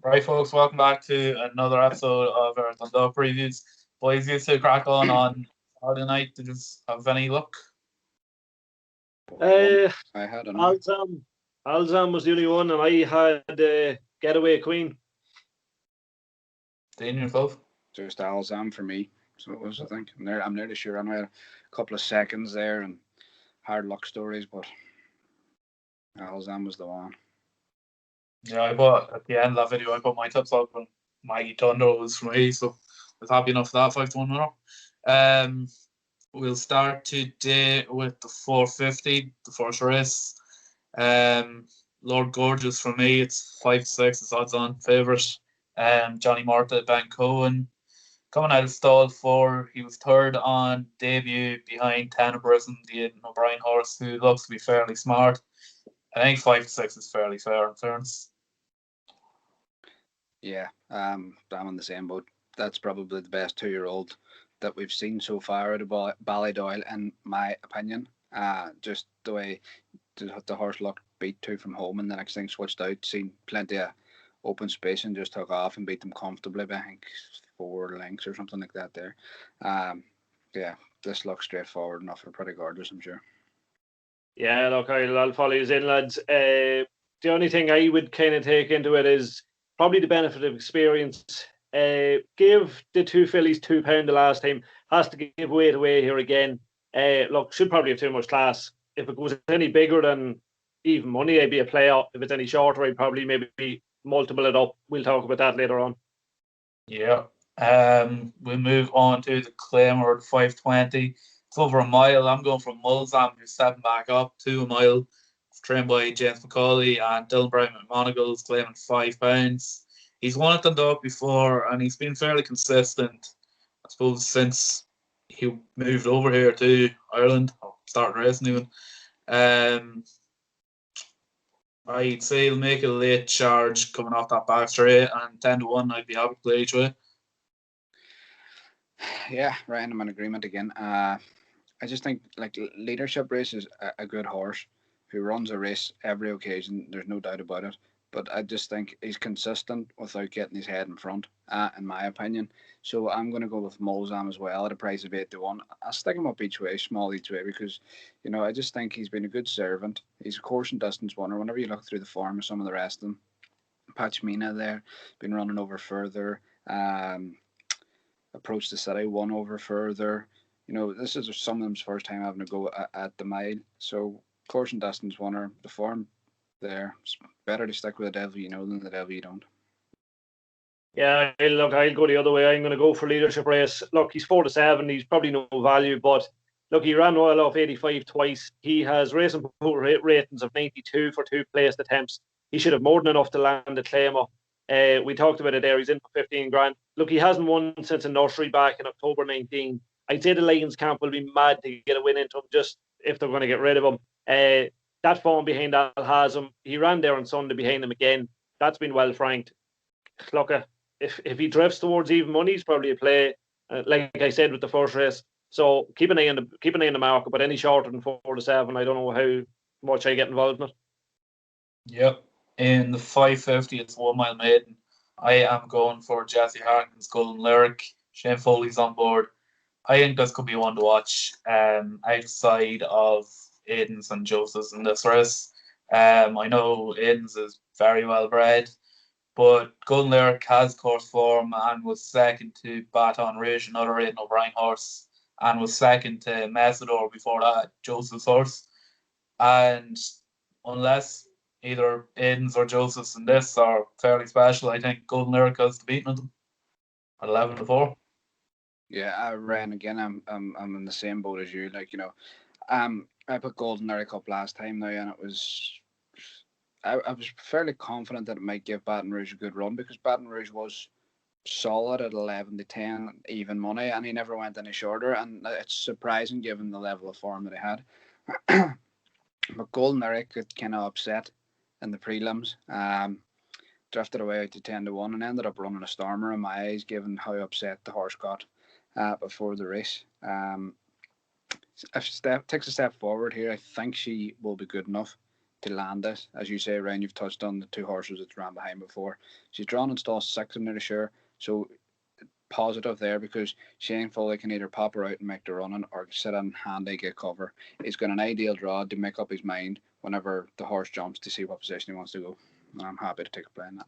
Right, folks, welcome back to another episode of our Dundalk previews. Boys, used to crack on Saturday night. Did you have any luck? One Uh, I had enough. Alzam was the only one, and I had Getaway Queen. Dean, yourself? Just Alzam for me. So it was, I think. I'm nearly sure. I had a couple of seconds there and hard luck stories, but Alzam was the one. Yeah, I bought at the end of that video, I put my tips up and my Thunder was for me, so I was happy enough for that 5-1 winner. We'll start today with the 450, the first race. Lord Gorgeous for me, it's 5-6, it's odds on favourite. Johnny Marta, Ben Cohen. Coming out of stall 4, he was third on debut behind Tenebris and the Aidan O'Brien horse, who looks to be fairly smart. I think 5-6 is fairly fair in fairness. Yeah, I'm on the same boat. That's probably the best 2-year-old that we've seen so far out of Ballydoyle, in my opinion. Just the way the horse looked beat two from home, and the next thing switched out, seen plenty of open space and just took off and beat them comfortably by I think 4 lengths or something like that there. Um, yeah, this looks straightforward enough for Pretty Gorgeous, I'm sure. Yeah, look, I'll follow you in, lads. The only thing I would kind of take into it is probably the benefit of experience. Give the two fillies £2 the last time. Has to give weight away here again. Look, should probably have too much class. If it goes any bigger than even money, I'd be a player. If it's any shorter, I'd probably maybe multiple it up. We'll talk about that later on. Yeah. We move on to the Claymore 520. It's over a mile. I'm going from Mulzam, who's stepping back up to a mile. Trained by James McCauley and Dylan Brown McMonagle's claiming £5. He's won at Dundalk before and he's been fairly consistent, I suppose, since he moved over here to Ireland or started racing even. I'd say he'll make a late charge coming off that back straight, and 10-1, I'd be happy to play each way. Yeah, Ryan, I'm in agreement again. I just think like Leadership Race is a good horse who runs a race every occasion. There's no doubt about it. But I just think he's consistent without getting his head in front, in my opinion. So I'm going to go with Mulzam as well at a price of 8-1. I'll stick him up each way, small each way, because I just think he's been a good servant. He's a course and distance winner. Whenever you look through the form of some of the rest of them, Patchmina there, been running over further. Approach the city, won over further. This is some of them's first time having to go at the mile. So course and distance winner, the form there. It's better to stick with the devil you know than the devil you don't. Yeah, I'll go the other way. I'm going to go for Leadership Race. Look, he's 4-7. He's probably no value, but look, he ran well off 85 twice. He has racing ratings of 92 for 2 placed attempts. He should have more than enough to land the Claymore. We talked about it there. He's in for 15 grand. Look, he hasn't won since a nursery back in October 19. I'd say the Lions camp will be mad to get a win into him just if they're going to get rid of him. That form behind Al has him. He ran there on Sunday behind him again. That's been well franked. Look, if he drifts towards even money, he's probably a play. Like I said with the first race. So keep an eye on the market. But any shorter than 4-7, I don't know how much I get involved in it. Yep. In the 550, it's 1 mile maiden. I am going for Jesse Harkin's Golden Lyric. Shane Foley's on board. I think this could be one to watch outside of Aiden's and Joseph's in this race. I know Aiden's is very well bred, but Golden Lyric has course form and was second to Baton Rouge, another Aidan O'Brien horse, and was second to Messador before that, Joseph's horse. And unless either Aiden's or Joseph's in this are fairly special, I think Golden Lyric has the beating of them at 11-4. Yeah, I ran again. I'm in the same boat as you. I put Golden Lyric up last time now, and it was. I was fairly confident that it might give Baton Rouge a good run because Baton Rouge was solid at 11-10 even money, and he never went any shorter. And it's surprising given the level of form that he had. But Golden Lyric got kind of upset in the prelims. Drifted away out to 10-1 and ended up running a stormer in my eyes, given how upset the horse got before the race. If she takes a step forward here, I think she will be good enough to land this. As you say, Ryan, you've touched on the two horses that's ran behind before. She's drawn and stall 6, I'm nearly sure. So positive there, because Shane Foley can either pop her out and make the running or sit in handy, get cover. He's got an ideal draw to make up his mind whenever the horse jumps to see what position he wants to go. And I'm happy to take a play in that.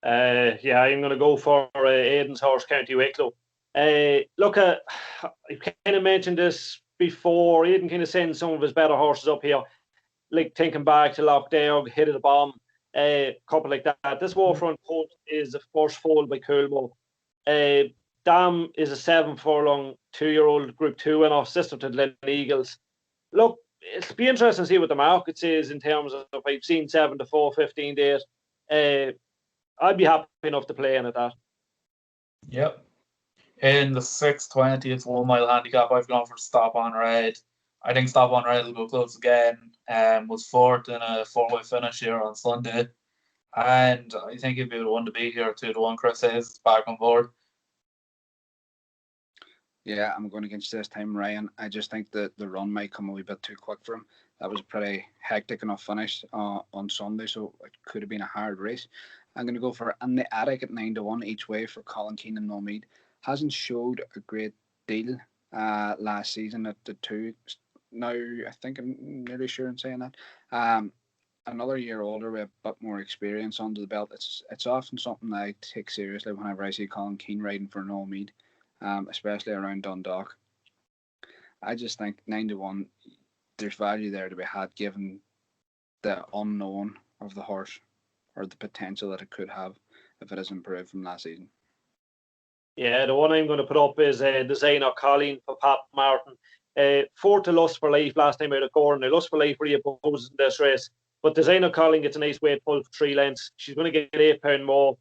I'm going to go for Aidan's horse, County Wicklow. Look, I've kind of mentioned this before. Aidan kind of sends some of his better horses up here, like thinking back to Lochdeog, Hit of the Bomb, couple like that. This Warfront Colt is the first foal by Coolmo. Dam is a 7 furlong 2-year-old Group 2 winner, sister to Glen Eagles. Look, it'll be interesting to see what the market says in terms of, I've seen 7 to 4, 15 days. I'd be happy enough to play in at that. Yep. In the 620, it's 1 mile handicap. I've gone for Stop on Red. I think Stop on Red will go close again. Was fourth in a 4-way finish here on Sunday. And I think he'd be the one to beat here, 2-1. Chris Hayes is back on board. Yeah, I'm going against this time, Ryan. I just think that the run might come a wee bit too quick for him. That was a pretty hectic enough finish on Sunday, so it could have been a hard race. I'm going to go for In the Attic at 9-1 each way for Colin Keane and Nomead. Hasn't showed a great deal last season at the 2. Now, I think I'm nearly sure in saying that. Another year older with a bit more experience under the belt. It's often something I take seriously whenever I see Colin Keane riding for Nomead, especially around Dundalk. I just think 9-1, there's value there to be had given the unknown of the horse, or the potential that it could have if it has improved from last season. Yeah, the one I'm going to put up is Designer Colleen for Pat Martin. 4 to Lust for Life last time out of Corn. Now, Lust for Life really opposes in this race, but Designer Colleen gets a nice weight pull for 3 lengths. She's going to get £8 more.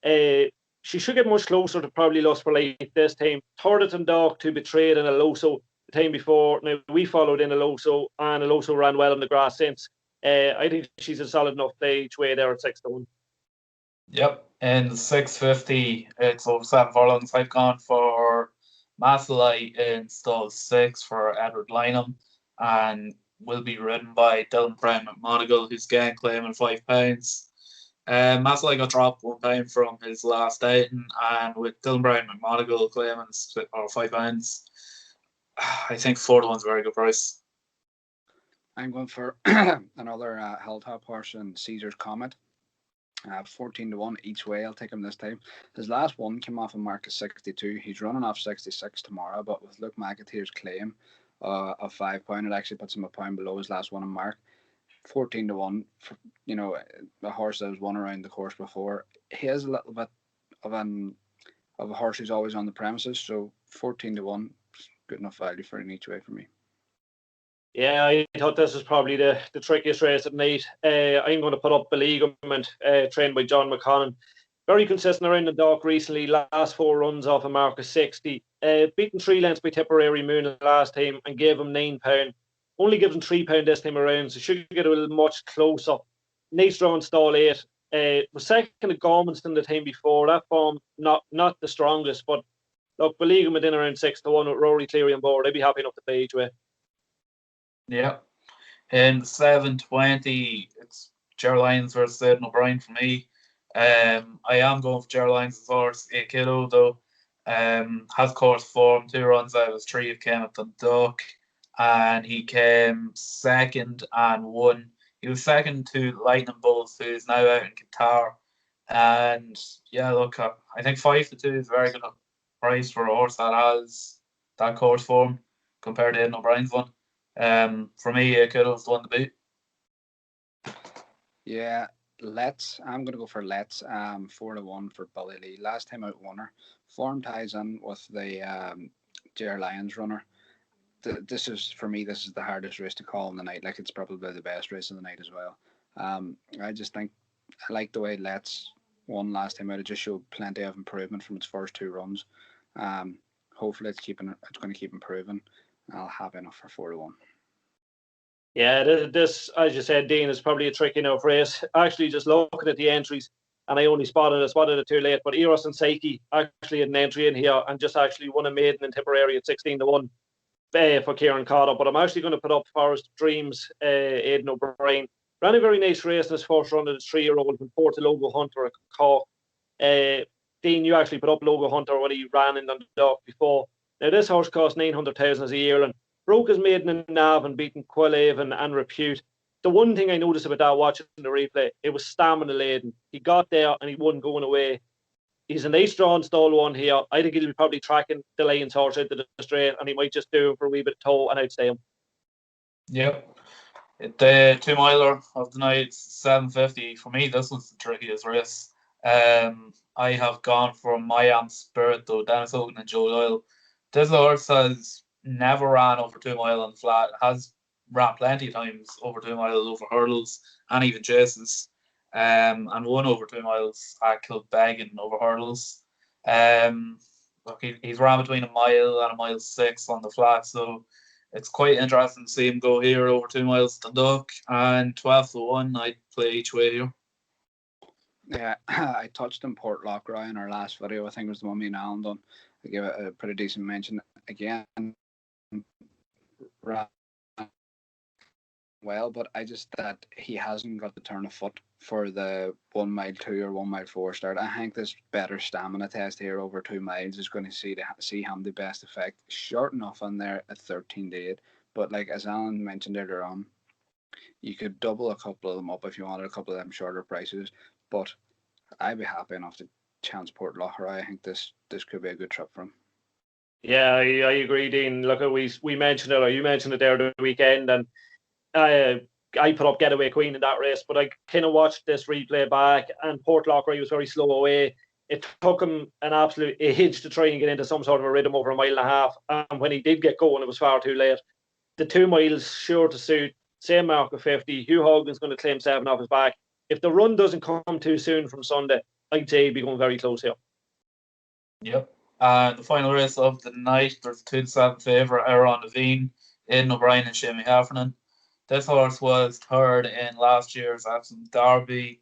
She should get much closer to probably Lust for Life this time. Third at Dundalk to Betrayed in Aloso the time before. Now, we followed in Aloso, and Aloso ran well in the grass since. I think she's a solid enough play each way there at 6-1. Yep. In the 650, it's over 7 furlongs. I've gone for Masalite in stall 6 for Edward Lynham, and will be ridden by Dylan Brown McMonigal, who's again claiming £5. Masalite got dropped one time from his last outing, and with Dylan Brown McMonigal claiming £5, I think 4-1's a very good price. I'm going for another Hilltop horse in Caesar's Comet. 14-1 each way. I'll take him this time. His last one came off a mark of 62. He's running off 66 tomorrow, but with Luke McAteer's claim of £5, it actually puts him a pound below his last one on mark. 14-1 for, a horse that was won around the course before. He has a little bit of a horse who's always on the premises, so 14-1 is good enough value for an each way for me. Yeah, I thought this was probably the trickiest race at night. I'm going to put up Beleaguerment, trained by John McConnon. Very consistent around the Dundalk recently. Last 4 runs off a mark of 60. Beaten 3 lengths by Tipperary Moon last time and gave him £9. Only gives him £3 this time around, so should get a little much closer. Nice drawn stall 8. Was second at Gormanston the time before. That form not the strongest, but look, Beleaguerment in around 6-1 with Rory Cleary on board. I'd be happy enough to play each way. Yeah. In 720, it's Geraldines versus Aidan O'Brien for me. I am going for Geraldines' horse, 8 kilo though. Has course form, 2 runs out of his 3 came at Dundalk, and he came second and won. He was second to Lightning Bolts, who is now out in Qatar. And yeah, look, I think 5-2 is a very good price for a horse that has that course form compared to Aidan O'Brien's one. For me, Kudos the one to beat. Yeah, I'm going to go for Let's. 4-1 for Billy Lee. Last time out winner. Form ties in with the JR Lions runner. This is the hardest race to call in the night. Like, it's probably the best race of the night as well. I just think I like the way Let's won last time out. It just showed plenty of improvement from its first 2 runs. Hopefully it's going to keep improving. I'll have enough for 4-1. Yeah, this, as you said, Dean, is probably a tricky enough race. Actually, just looking at the entries, and I only spotted it too late, but Eros and Psyche actually had an entry in here and just actually won a maiden in Tipperary at 16-1 for Kieran Cotter. But I'm actually going to put up Forest Dreams, Aidan O'Brien. Ran a very nice race in his first run of the 3-year-old from Port to Logo Hunter at Cork. Dean, you actually put up Logo Hunter when he ran in Dundalk before. Now, this horse cost 900,000 as a yearling. Broke his maiden in Navan, beating Quillavon and Repute. The one thing I noticed about that watching the replay, it was stamina laden. He got there and he wasn't going away. He's a nice drawn stall one here. I think he'll be probably tracking the Lions horse out to the straight, and he might just do him for a wee bit of toe and outstay him. Yep. The 2 miler of the night, 750. For me, this was the trickiest race. I have gone for My Am Spirit, though, Dennis Hogan and Joe Doyle. This horse has never ran over 2 mile on the flat. Has ran plenty of times over 2 miles over hurdles and even chases. And won over 2 miles at Kilbeggan over hurdles. Look, he's ran between a mile and a mile 6 on the flat, so it's quite interesting to see him go here over 2 miles to Dundalk, and 12-1. I'd play each way here. Yeah, I touched on Port Lockroy in our last video. I think it was the one me and Alan done. I gave it a pretty decent mention. Again, ran well, but I just that he hasn't got the turn of foot for the 1 mile 2 or 1 mile 4 start. I think this better stamina test here over 2 miles is going to see him the best effect. Short enough on there at 13 to 8, but like as Alan mentioned earlier on, you could double a couple of them up if you wanted a couple of them shorter prices. But I'd be happy enough to chance Port Lockroy. I think this could be a good trip for him. Yeah, I agree, Dean. Look, we mentioned it, or you mentioned it there the weekend, and I put up Getaway Queen in that race, but I kind of watched this replay back, and Port Lockroy was very slow away. It took him an absolute age to try and get into some sort of a rhythm over a mile and a half, and when he did get going, it was far too late. The 2 miles sure to suit, same mark of 50. Hugh Hogan's going to claim 7 off his back. If the run doesn't come too soon from Sunday, I'd say he'd be going very close here. Yep. The final race of the night, there's 2-7 favourite, Aaron Devine, Aidan O'Brien and Shamie Heffernan. This horse was third in last year's Epsom Derby,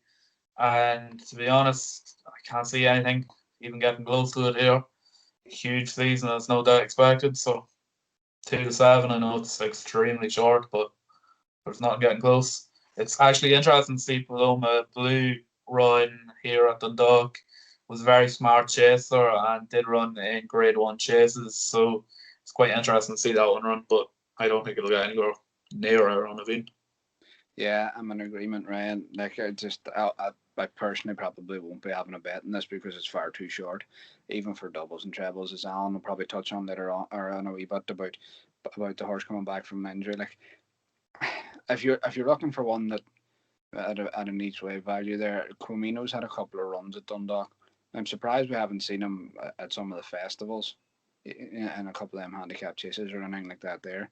and to be honest, I can't see anything even getting close to it here. Huge season, as no doubt expected, so 2-7, I know it's extremely short, but there's not getting close. It's actually interesting to see Paloma Blue run here at Dundalk. Was a very smart chaser and did run in Grade 1 chases, so it's quite interesting to see that one run, but I don't think it'll get anywhere near Aaron Devine. Yeah, I'm in agreement, Ryan. Like, I personally probably won't be having a bet in this because it's far too short, even for doubles and trebles, as Alan will probably touch on later on, or on a wee bit about the horse coming back from injury. Like, if you're looking for one that at an each way value there, Comino's had a couple of runs at Dundalk. I'm surprised we haven't seen him at some of the festivals and a couple of them handicap chases or anything like that there.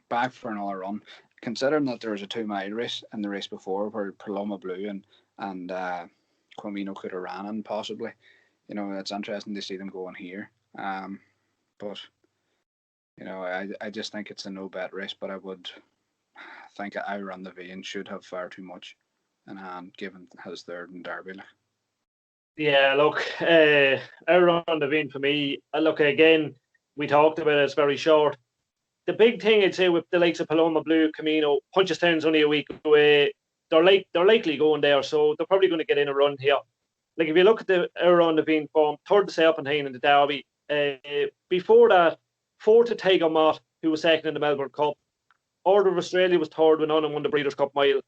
Back for another run, considering that there was a 2 mile race in the race before where Paloma Blue and Comino could have ran in possibly. You know, it's interesting to see them going here. But you know, I just think it's a no bet race, but I would think Aaron Devine should have far too much in hand given his third in Derby. Yeah, look, Aaron Devine for me. Look, again, we talked about it, it's very short. The big thing I'd say with the likes of Paloma Blue, Camino, Punchestown's only a week away. They're likely going there, so they're probably going to get in a run here. Like if you look at the Aaron Devine form, third to Serpentine in the Derby. Before that, fourth to Tiger Mott, who was second in the Melbourne Cup. Order of Australia was third when on and won the Breeders' Cup Mile.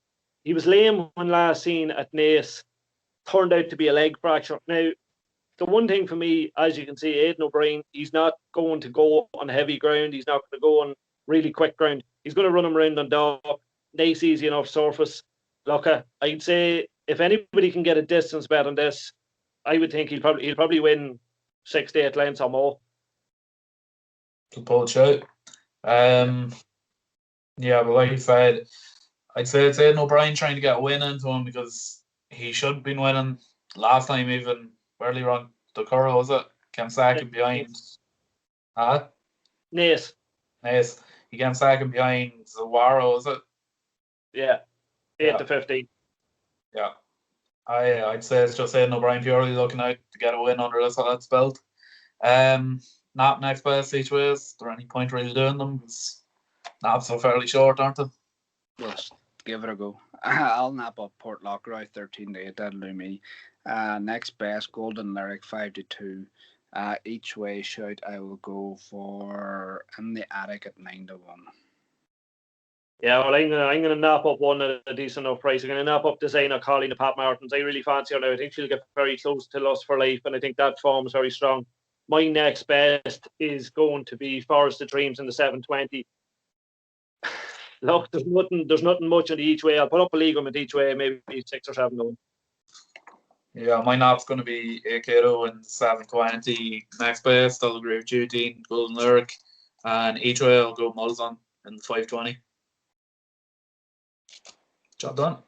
He was lame when last seen at Naas. Turned out to be a leg fracture. Now, the one thing for me, as you can see, Aidan O'Brien, he's not going to go on heavy ground. He's not going to go on really quick ground. He's going to run him around on Dundalk. Nice, easy enough surface. Look, I'd say if anybody can get a distance bet on this, I would think he'll probably win 6 to 8 lengths or more. Good pull shout. Yeah, but like you said, I'd say it's Aidan O'Brien trying to get a win into him because he should have been winning last time, even barely run the Curra, was it? Came second behind. Naas. He came second behind Zawara, was it? Yeah. 8 to 15. Yeah. I'd say it's just Aidan O'Brien purely looking out to get a win under this lad's belt. Not next best each way. Is there any point really doing them? Because naps are fairly short, aren't they? Yes. Give it a go. I'll nap up Port Lockroy 13-8. That'll do me. Next best, Golden Lyric 5-2. Each way shout, I will go for In the Attic at 9-1. Yeah, well, I'm gonna nap up one at a decent enough price. I'm gonna nap up Designer Colleen and Pat Martins. I really fancy her now. I think she'll get very close to Lust for Life, and I think that form is very strong. My next best is going to be Forest of Dreams in the 720. Look, there's nothing much on the each way. I'll put up a league with each way, maybe 6 or 7 going. Yeah, my nap's going to be Akato in 720. Next best, I'll agree with you, Dean, Golden Lyric. And each way I'll go Mulzon in 520. Job done.